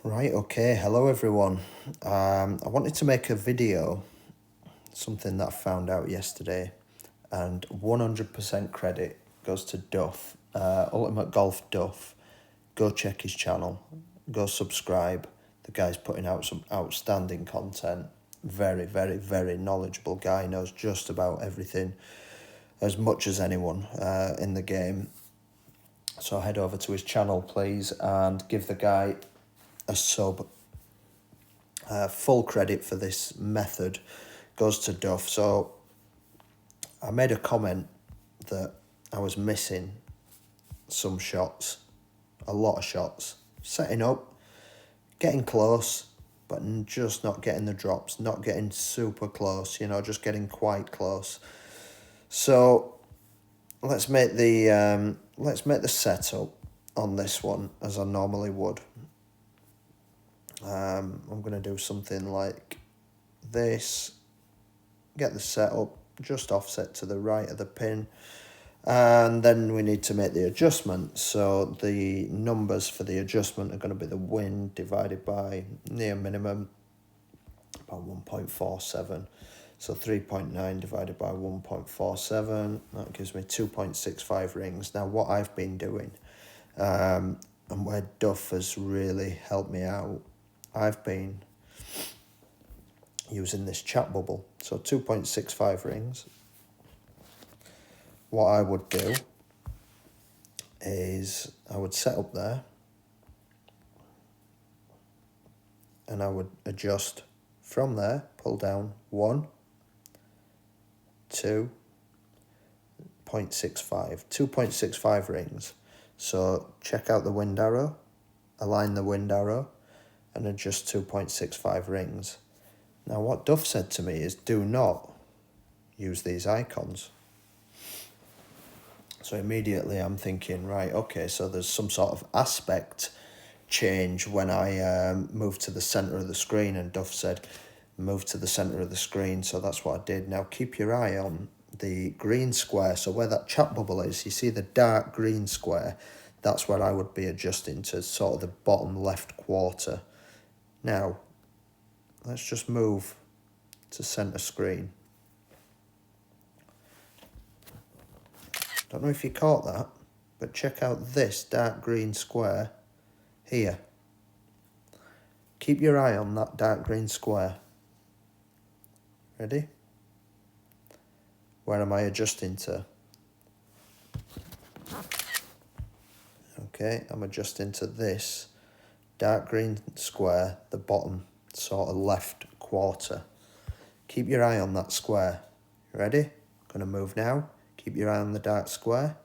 Right, okay, hello everyone. I wanted to make a video, something that I found out yesterday, and 100% credit goes to Duff, Ultimate Golf Duff. Go check his channel, go subscribe. The guy's putting out some outstanding content. Very, very, very knowledgeable guy, knows just about everything, as much as anyone in the game. So head over to his channel, please, and give the guy a sub. Full credit for this method goes to Duff. So I made a comment that I was missing some shots, a lot of shots, setting up, getting close, but just not getting the drops, not getting super close, just getting quite close. So let's make the setup on this one as I normally would. I'm going to do something like this, get the setup just offset to the right of the pin, and then we need to make the adjustment. So the numbers for the adjustment are going to be the wind divided by near minimum, about 1.47. So 3.9 divided by 1.47, that gives me 2.65 rings. Now what I've been doing, and where Duff has really helped me out, I've been using this chat bubble. So 2.65 rings. What I would do is I would set up there and I would adjust from there, pull down 1, 2.65, 2.65 rings. So check out the wind arrow, align the wind arrow and adjust 2.65 rings. Now what Duff said to me is do not use these icons. So immediately I'm thinking, right, okay, so there's some sort of aspect change when I move to the centre of the screen, and Duff said move to the centre of the screen, so that's what I did. Now keep your eye on the green square, so where that chat bubble is, you see the dark green square, that's where I would be adjusting to, sort of the bottom left quarter. Now let's just move to centre screen. Don't know if you caught that, but check out this dark green square here. Keep your eye on that dark green square. Ready? Where am I adjusting to? Okay, I'm adjusting to this dark green square, the bottom sort of left quarter. Keep your eye on that square. Ready? I'm going to move now. Keep your eye on the dark square.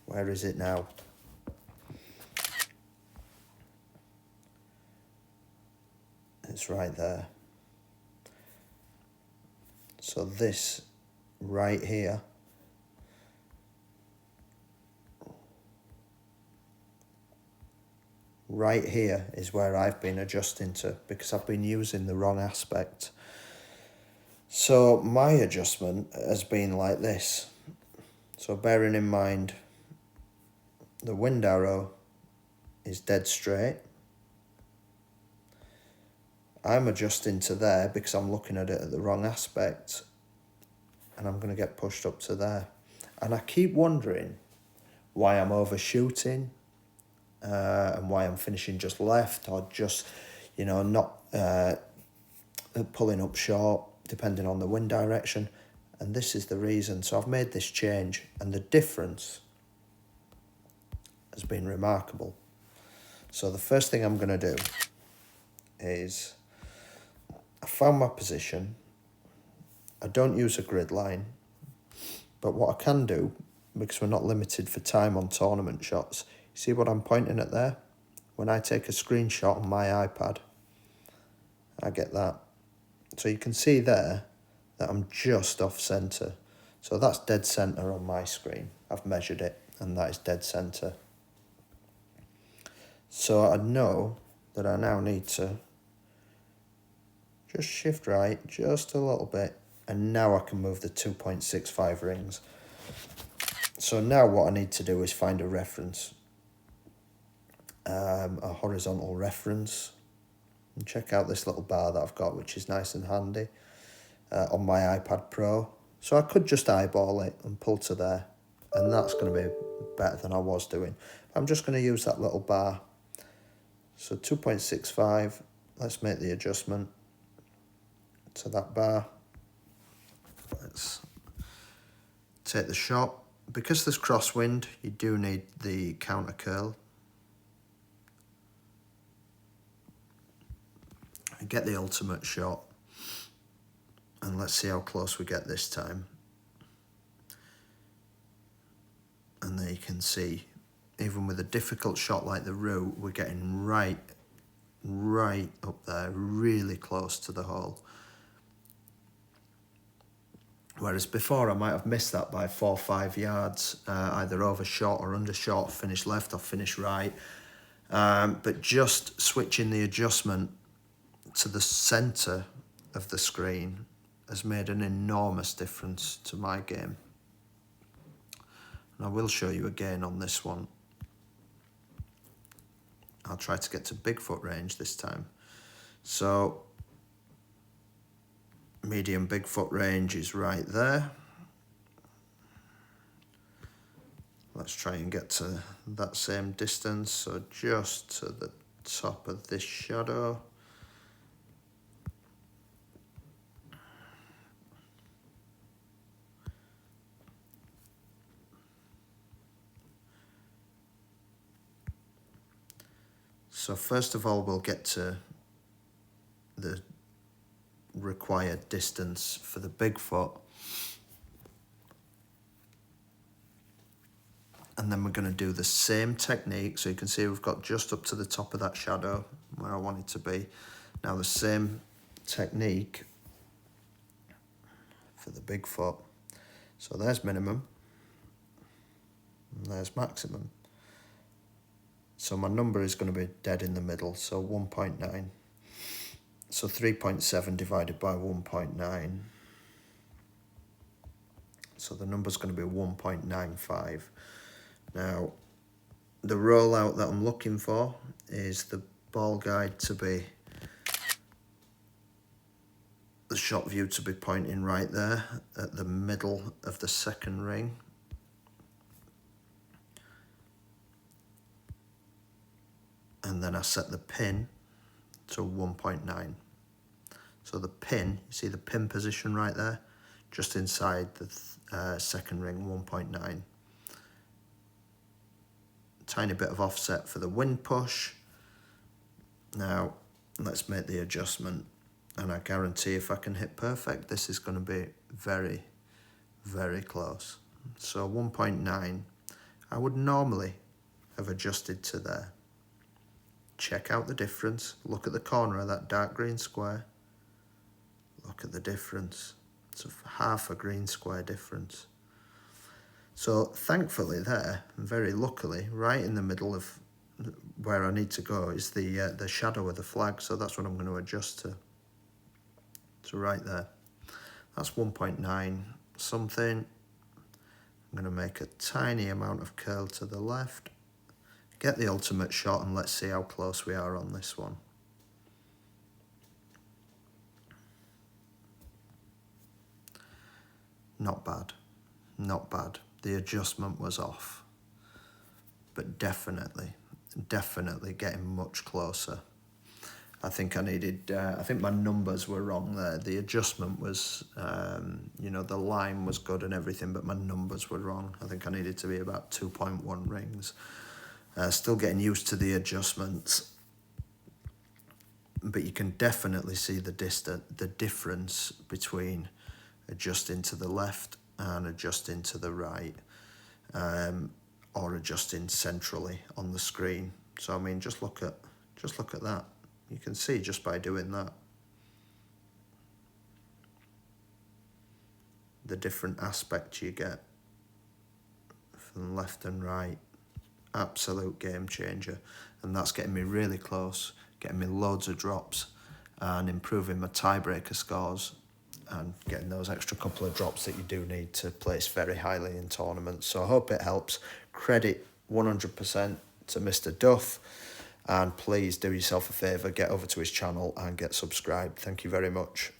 Where is it now? It's right there. So this right here is where I've been adjusting to, because I've been using the wrong aspect. So my adjustment has been like this. So bearing in mind the wind arrow is dead straight, I'm adjusting to there because I'm looking at it at the wrong aspect, and I'm going to get pushed up to there. And I keep wondering why I'm overshooting and why I'm finishing just left, or just, not pulling up short, depending on the wind direction. And this is the reason. So I've made this change, and the difference has been remarkable. So the first thing I'm going to do is, I found my position. I don't use a grid line, but what I can do, because we're not limited for time on tournament shots, you see what I'm pointing at there? When I take a screenshot on my iPad, I get that. So you can see there that I'm just off centre. So that's dead centre on my screen. I've measured it, and that is dead centre. So I know that I now need to just shift right just a little bit, and now I can move the 2.65 rings. So now what I need to do is find a reference. a horizontal reference. And check out this little bar that I've got, which is nice and handy on my iPad Pro. So I could just eyeball it and pull to there, and that's going to be better than I was doing. I'm just going to use that little bar. So 2.65, let's make the adjustment to that bar. Let's take the shot. Because there's crosswind, you do need the counter curl. And get the ultimate shot. And let's see how close we get this time. And there you can see, even with a difficult shot like the root, we're getting right up there, really close to the hole. Whereas before I might have missed that by 4 or 5 yards, either overshot or undershot, finish left or finish right. But just switching the adjustment to the centre of the screen has made an enormous difference to my game. And I will show you again on this one. I'll try to get to Bigfoot range this time. So medium Bigfoot range is right there. Let's try and get to that same distance, so just to the top of this shadow. So first of all, we'll get to the required distance for the Bigfoot. And then we're going to do the same technique. So you can see we've got just up to the top of that shadow where I want it to be. Now the same technique for the Bigfoot. So there's minimum. And there's maximum. So my number is going to be dead in the middle, so 1.9. So 3.7 divided by 1.9. So the number's going to be 1.95. Now, the rollout that I'm looking for is the ball guide to be, the shot view to be pointing right there at the middle of the second ring. And then I set the pin to 1.9. So the pin, you see the pin position right there, just inside the second ring, 1.9. Tiny bit of offset for the wind push. Now let's make the adjustment, and I guarantee if I can hit perfect, this is going to be very, very close. So 1.9, I would normally have adjusted to there. Check out the difference. Look at the corner of that dark green square. Look at the difference. It's half a green square difference. So thankfully there, and very luckily, right in the middle of where I need to go is the shadow of the flag. So that's what I'm going to adjust to. So right there. That's 1.9 something. I'm going to make a tiny amount of curl to the left. Get the ultimate shot, and let's see how close we are on this one. Not bad, not bad. The adjustment was off, but definitely getting much closer. I think I think my numbers were wrong there. The adjustment was, the line was good and everything, but my numbers were wrong. I think I needed to be about 2.1 rings. Still getting used to the adjustments, but you can definitely see the difference between adjusting to the left and adjusting to the right, or adjusting centrally on the screen. So I mean, just look at that. You can see just by doing that the different aspects you get from left and right. Absolute game changer, and that's getting me really close, getting me loads of drops and improving my tiebreaker scores and getting those extra couple of drops that you do need to place very highly in tournaments. So I hope it helps. Credit 100% to Mr. Duff. And please do yourself a favour, get over to his channel and get subscribed. Thank you very much.